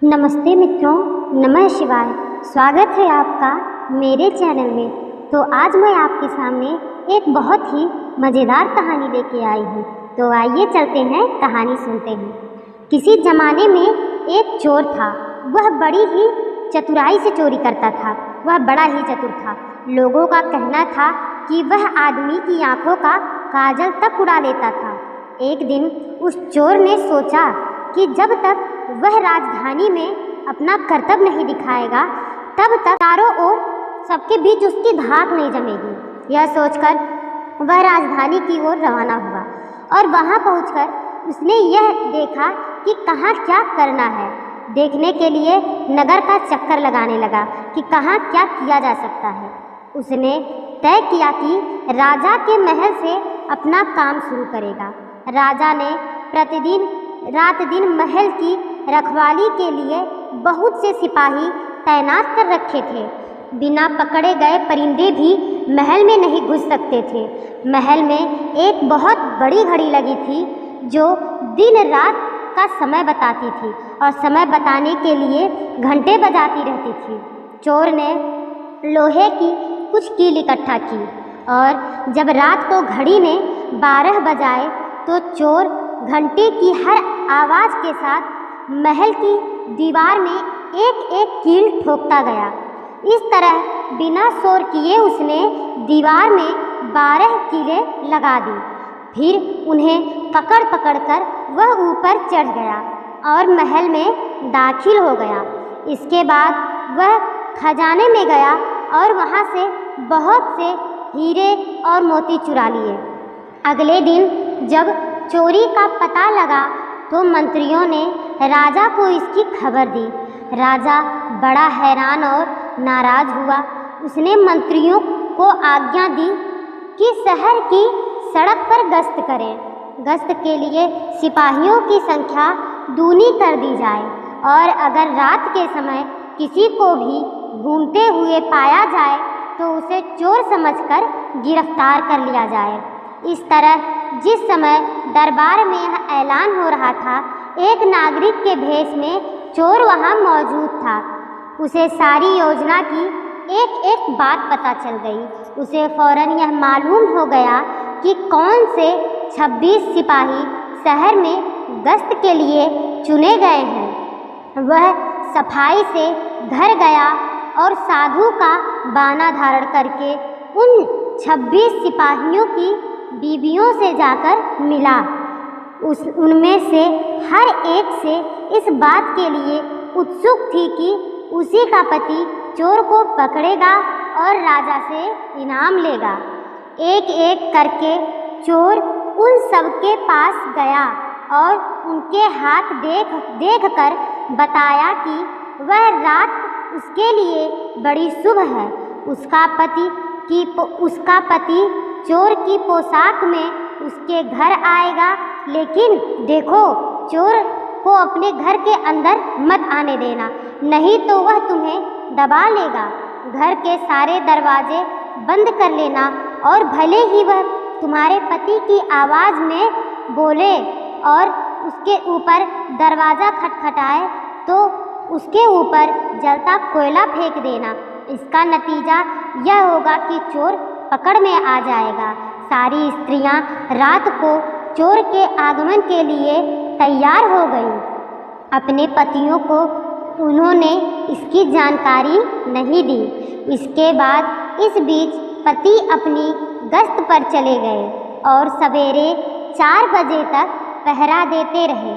नमस्ते मित्रों, नमः शिवाय। स्वागत है आपका मेरे चैनल में। तो आज मैं आपके सामने एक बहुत ही मज़ेदार कहानी लेके आई हूँ। तो आइए चलते हैं, कहानी सुनते हैं। किसी ज़माने में एक चोर था। वह बड़ी ही चतुराई से चोरी करता था। वह बड़ा ही चतुर था। लोगों का कहना था कि वह आदमी की आँखों का काजल तक उड़ा लेता था। एक दिन उस चोर ने सोचा कि जब तक वह राजधानी में अपना कर्तव्य नहीं दिखाएगा तब तक चारों ओर सबके बीच उसकी धाक नहीं जमेगी। यह सोचकर वह राजधानी की ओर रवाना हुआ और वहां पहुंचकर उसने यह देखा कि कहाँ क्या करना है। देखने के लिए नगर का चक्कर लगाने लगा कि कहाँ क्या किया जा सकता है। उसने तय किया कि राजा के महल से अपना काम शुरू करेगा। राजा ने प्रतिदिन रात दिन महल की रखवाली के लिए बहुत से सिपाही तैनात कर रखे थे। बिना पकड़े गए परिंदे भी महल में नहीं घुस सकते थे। महल में एक बहुत बड़ी घड़ी लगी थी जो दिन रात का समय बताती थी और समय बताने के लिए घंटे बजाती रहती थी। चोर ने लोहे की कुछ कील इकट्ठा की और जब रात को घड़ी ने 12 बजाए तो चोर घंटे की हर आवाज़ के साथ महल की दीवार में एक एक कील ठोकता गया। इस तरह बिना शोर किए उसने दीवार में 12 कीलें लगा दी। फिर उन्हें पकड़ पकड़ कर वह ऊपर चढ़ गया और महल में दाखिल हो गया। इसके बाद वह खजाने में गया और वहाँ से बहुत से हीरे और मोती चुरा लिए। अगले दिन जब चोरी का पता लगा तो मंत्रियों ने राजा को इसकी खबर दी। राजा बड़ा हैरान और नाराज हुआ। उसने मंत्रियों को आज्ञा दी कि शहर की सड़क पर गश्त करें। गश्त के लिए सिपाहियों की संख्या दूनी कर दी जाए और अगर रात के समय किसी को भी घूमते हुए पाया जाए तो उसे चोर समझकर गिरफ्तार कर लिया जाए। इस तरह जिस समय दरबार में यह ऐलान हो रहा था, एक नागरिक के भेष में चोर वहां मौजूद था। उसे सारी योजना की एक एक बात पता चल गई। उसे फौरन यह मालूम हो गया कि कौन से 26 सिपाही शहर में गश्त के लिए चुने गए हैं। वह सफाई से घर गया और साधु का बाना धारण करके उन 26 सिपाहियों की बीवियों से जाकर मिला। उनमें से हर एक से इस बात के लिए उत्सुक थी कि उसी का पति चोर को पकड़ेगा और राजा से इनाम लेगा। एक एक करके चोर उन सबके पास गया और उनके हाथ देख कर बताया कि वह रात उसके लिए बड़ी शुभ है। उसका पति चोर की पोशाक में उसके घर आएगा, लेकिन देखो चोर को अपने घर के अंदर मत आने देना, नहीं तो वह तुम्हें दबा लेगा। घर के सारे दरवाजे बंद कर लेना और भले ही वह तुम्हारे पति की आवाज़ में बोले और उसके ऊपर दरवाज़ा खटखटाए तो उसके ऊपर जलता कोयला फेंक देना। इसका नतीजा यह होगा कि चोर पकड़ में आ जाएगा। सारी स्त्रियां रात को चोर के आगमन के लिए तैयार हो गईं। अपने पतियों को उन्होंने इसकी जानकारी नहीं दी। इसके बाद इस बीच पति अपनी गश्त पर चले गए और सवेरे 4 बजे तक पहरा देते रहे।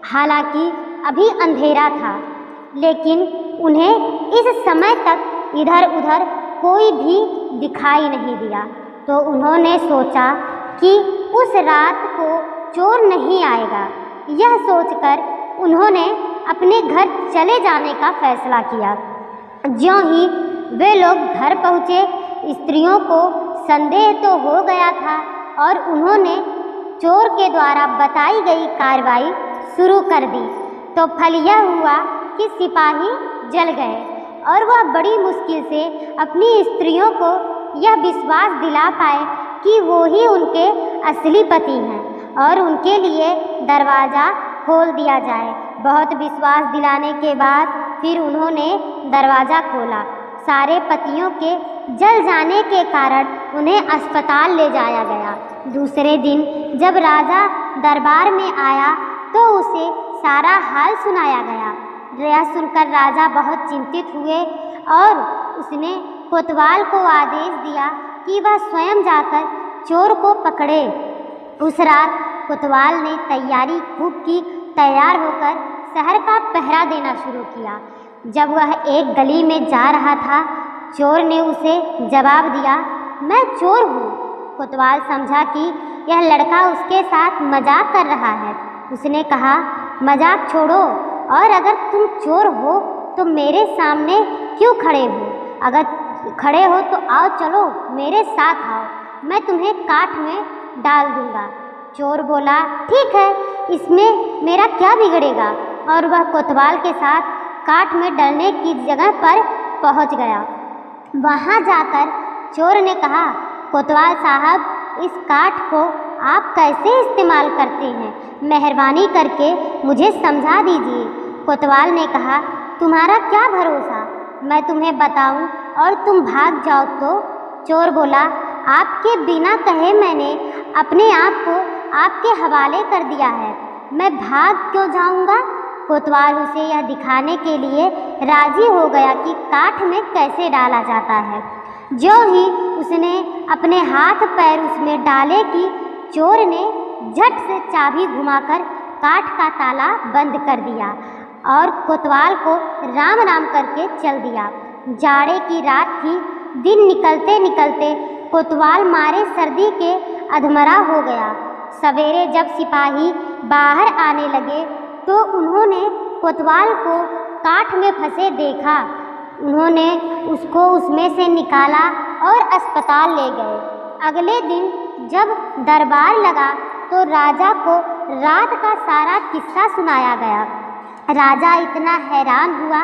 हालांकि अभी अंधेरा था, लेकिन उन्हें इस समय तक इधर उधर कोई भी दिखाई नहीं दिया। तो उन्होंने सोचा कि उस रात को चोर नहीं आएगा। यह सोचकर उन्होंने अपने घर चले जाने का फैसला किया। ज्यों ही वे लोग घर पहुँचे, स्त्रियों को संदेह तो हो गया था और उन्होंने चोर के द्वारा बताई गई कार्रवाई शुरू कर दी। तो फल यह हुआ कि सिपाही जल गए और वह बड़ी मुश्किल से अपनी स्त्रियों को यह विश्वास दिला पाए कि वो ही उनके असली पति हैं और उनके लिए दरवाज़ा खोल दिया जाए। बहुत विश्वास दिलाने के बाद फिर उन्होंने दरवाज़ा खोला। सारे पतियों के जल जाने के कारण उन्हें अस्पताल ले जाया गया। दूसरे दिन जब राजा दरबार में आया तो उसे सारा हाल सुनाया गया। यह सुनकर राजा बहुत चिंतित हुए और उसने कोतवाल को आदेश दिया कि वह स्वयं जाकर चोर को पकड़े। उस रात कोतवाल ने तैयारी खूब की। तैयार होकर शहर का पहरा देना शुरू किया। जब वह एक गली में जा रहा था, चोर ने उसे जवाब दिया, मैं चोर हूँ। कोतवाल समझा कि यह लड़का उसके साथ मजाक कर रहा है। उसने कहा, मजाक छोड़ो और अगर तुम चोर हो तो मेरे सामने क्यों खड़े हो? अगर खड़े हो तो आओ, चलो मेरे साथ आओ, मैं तुम्हें काठ में डाल दूंगा। चोर बोला, ठीक है, इसमें मेरा क्या बिगड़ेगा? और वह कोतवाल के साथ काठ में डलने की जगह पर पहुंच गया। वहां जाकर चोर ने कहा, कोतवाल साहब, इस काठ को आप कैसे इस्तेमाल करते हैं? मेहरबानी करके मुझे समझा दीजिए। कोतवाल ने कहा, तुम्हारा क्या भरोसा, मैं तुम्हें बताऊं और तुम भाग जाओ तो? चोर बोला, आपके बिना कहे मैंने अपने आप को आपके हवाले कर दिया है, मैं भाग क्यों जाऊंगा? कोतवाल उसे यह दिखाने के लिए राजी हो गया कि काठ में कैसे डाला जाता है। जो ही उसने अपने हाथ पैर उसमें डाले कि चोर ने झट से चाबी घुमाकर काठ का ताला बंद कर दिया और कोतवाल को राम राम करके चल दिया। जाड़े की रात थी। दिन निकलते निकलते कोतवाल मारे सर्दी के अधमरा हो गया। सवेरे जब सिपाही बाहर आने लगे तो उन्होंने कोतवाल को काठ में फंसे देखा। उन्होंने उसको उसमें से निकाला और अस्पताल ले गए। अगले दिन जब दरबार लगा तो राजा को रात का सारा किस्सा सुनाया गया। राजा इतना हैरान हुआ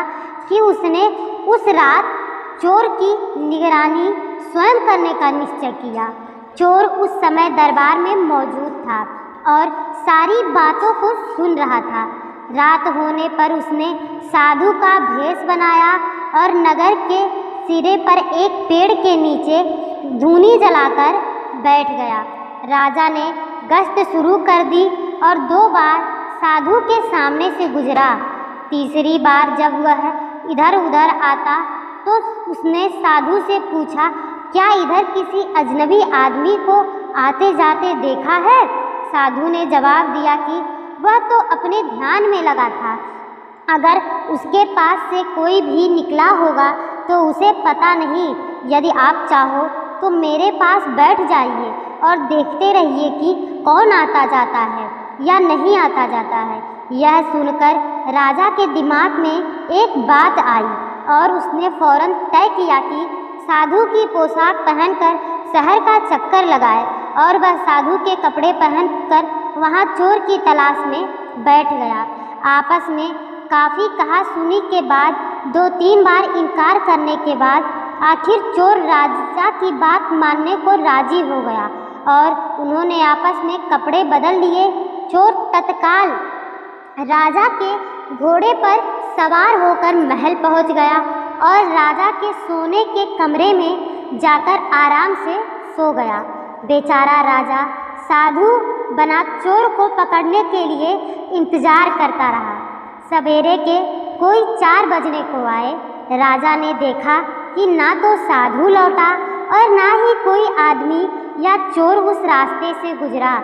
कि उसने उस रात चोर की निगरानी स्वयं करने का निश्चय किया। चोर उस समय दरबार में मौजूद था और सारी बातों को सुन रहा था। रात होने पर उसने साधु का भेष बनाया और नगर के सिरे पर एक पेड़ के नीचे धूनी जलाकर बैठ गया। राजा ने गश्त शुरू कर दी और 2 बार साधु के सामने से गुजरा। तीसरी बार जब वह इधर उधर आता तो उसने साधु से पूछा, क्या इधर किसी अजनबी आदमी को आते जाते देखा है? साधु ने जवाब दिया कि वह तो अपने ध्यान में लगा था, अगर उसके पास से कोई भी निकला होगा तो उसे पता नहीं। यदि आप चाहो तो मेरे पास बैठ जाइए और देखते रहिए कि कौन आता जाता है या नहीं आता जाता है। यह सुनकर राजा के दिमाग में एक बात आई और उसने फौरन तय किया कि साधु की पोशाक पहनकर शहर का चक्कर लगाए और वह साधु के कपड़े पहनकर वहां चोर की तलाश में बैठ गया। आपस में काफ़ी कहा सुनी के बाद 2-3 बार इनकार करने के बाद आखिर चोर राजा की बात मानने को राजी हो गया और उन्होंने आपस में कपड़े बदल लिए। चोर तत्काल राजा के घोड़े पर सवार होकर महल पहुंच गया और राजा के सोने के कमरे में जाकर आराम से सो गया। बेचारा राजा साधु बना चोर को पकड़ने के लिए इंतजार करता रहा। सवेरे के कोई 4 बजने को आए। राजा ने देखा कि ना तो साधु लौटा और ना ही कोई आदमी या चोर उस रास्ते से गुजरा,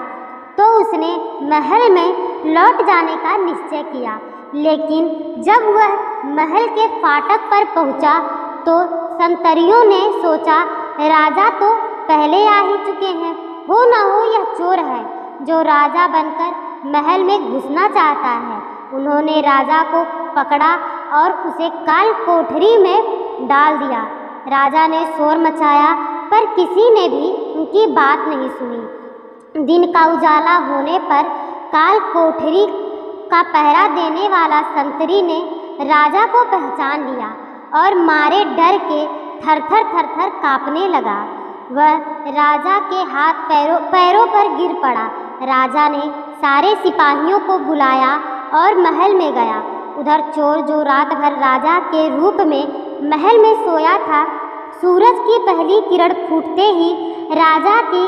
तो उसने महल में लौट जाने का निश्चय किया। लेकिन जब वह महल के फाटक पर पहुंचा तो संतरियों ने सोचा, राजा तो पहले आ ही चुके हैं, हो ना हो यह चोर है जो राजा बनकर महल में घुसना चाहता है। उन्होंने राजा को पकड़ा और उसे काल कोठरी में डाल दिया। राजा ने शोर मचाया पर किसी ने भी उनकी बात नहीं सुनी। दिन का उजाला होने पर काल कोठरी का पहरा देने वाला संतरी ने राजा को पहचान लिया और मारे डर के थर-थर कांपने लगा। वह राजा के हाथ पैरों पर गिर पड़ा। राजा ने सारे सिपाहियों को बुलाया और महल में गया। उधर चोर जो रात भर राजा के रूप में महल में सोया था, सूरज की पहली किरण फूटते ही राजा की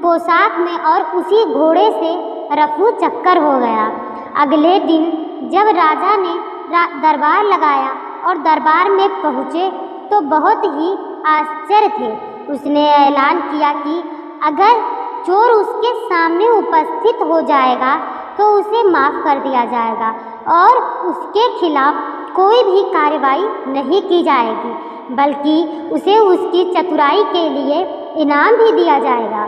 पोशाक में और उसी घोड़े से रफू चक्कर हो गया। अगले दिन जब राजा ने दरबार लगाया और दरबार में पहुँचे तो बहुत ही आश्चर्य थे। उसने ऐलान किया कि अगर चोर उसके सामने उपस्थित हो जाएगा तो उसे माफ़ कर दिया जाएगा और उसके खिलाफ कोई भी कार्रवाई नहीं की जाएगी, बल्कि उसे उसकी चतुराई के लिए इनाम भी दिया जाएगा।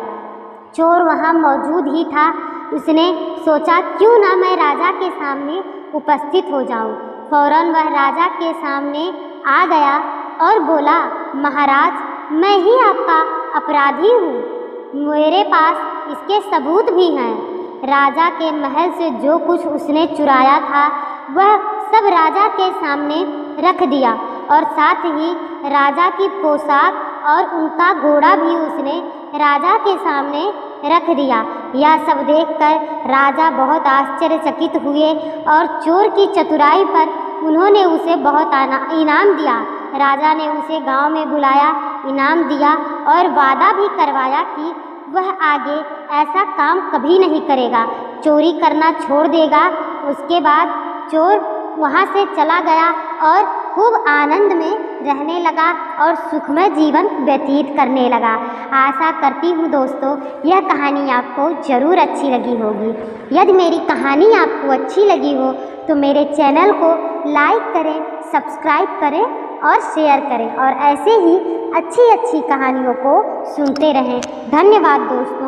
चोर वहाँ मौजूद ही था। उसने सोचा क्यों ना मैं राजा के सामने उपस्थित हो जाऊं। फौरन वह राजा के सामने आ गया और बोला, महाराज, मैं ही आपका अपराधी हूँ, मेरे पास इसके सबूत भी हैं। राजा के महल से जो कुछ उसने चुराया था वह सब राजा के सामने रख दिया और साथ ही राजा की पोशाक और उनका घोड़ा भी उसने राजा के सामने रख दिया। यह सब देखकर राजा बहुत आश्चर्यचकित हुए और चोर की चतुराई पर उन्होंने उसे बहुत इनाम दिया। राजा ने उसे गांव में बुलाया, इनाम दिया और वादा भी करवाया कि वह आगे ऐसा काम कभी नहीं करेगा, चोरी करना छोड़ देगा। उसके बाद चोर वहाँ से चला गया और खूब आनंद में रहने लगा और सुखमय जीवन व्यतीत करने लगा। आशा करती हूँ दोस्तों यह कहानी आपको ज़रूर अच्छी लगी होगी। यदि मेरी कहानी आपको अच्छी लगी हो तो मेरे चैनल को लाइक करें, सब्सक्राइब करें और शेयर करें और ऐसे ही अच्छी अच्छी कहानियों को सुनते रहें। धन्यवाद दोस्तों।